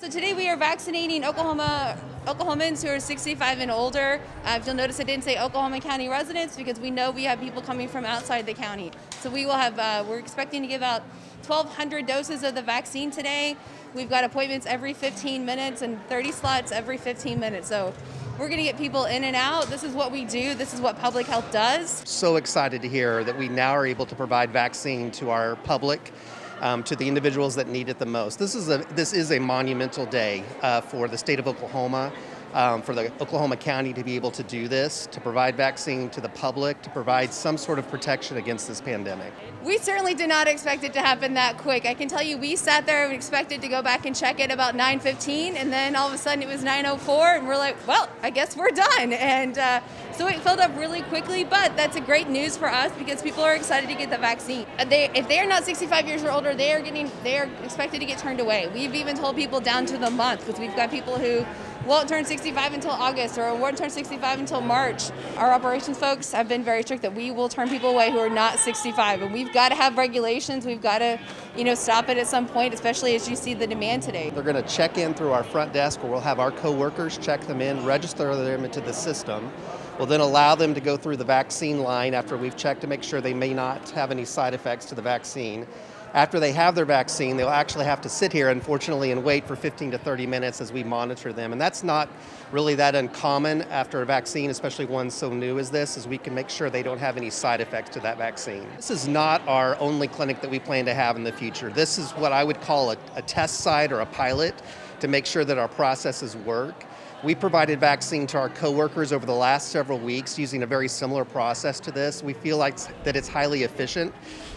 So today we are vaccinating Oklahomans who are 65 and older. If you'll notice, I didn't say Oklahoma County residents because we know we have people coming from outside the county. So we will have, we're expecting to give out 1,200 doses of the vaccine today. We've got appointments every 15 minutes and 30 slots every 15 minutes. So we're going to get people in and out. This is what we do. This is what public health does. So excited to hear that we now are able to provide vaccine to our public. To the individuals that need it the most. This is a monumental day for the state of Oklahoma, for the Oklahoma County to be able to do this, to provide vaccine to the public, to provide some sort of protection against this pandemic. We certainly did not expect it to happen that quick. I can tell you we sat there and expected to go back and check it about 9:15, and then all of a sudden it was 9:04, and we're like, well, I guess we're done. And so it filled up really quickly, but that's a great news for us because people are excited to get the vaccine. If they are not 65 years or older, they are expected to get turned away. We've even told people down to the month because we've got people who won't turn 65 until August or won't turn 65 until March. Our operations folks have been very strict that we will turn people away who are not 65, and we've got to have regulations. We've got to, stop it at some point, especially as you see the demand today. They're going to check in through our front desk where we'll have our coworkers check them in, register them into the system. We'll then allow them to go through the vaccine line after we've checked to make sure they may not have any side effects to the vaccine. After they have their vaccine, they'll actually have to sit here, unfortunately, and wait for 15 to 30 minutes as we monitor them. And that's not really that uncommon after a vaccine, especially one so new as this, as we can make sure they don't have any side effects to that vaccine. This is not our only clinic that we plan to have in the future. This is what I would call a test site or a pilot to make sure that our processes work. We provided vaccine to our coworkers over the last several weeks using a very similar process to this. We feel like that it's highly efficient.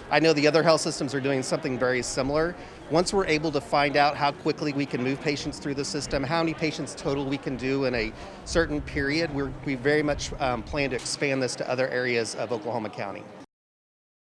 I know the other health systems are doing something very similar. Once we're able to find out how quickly we can move patients through the system, how many patients total we can do in a certain period, we very much plan to expand this to other areas of Oklahoma County.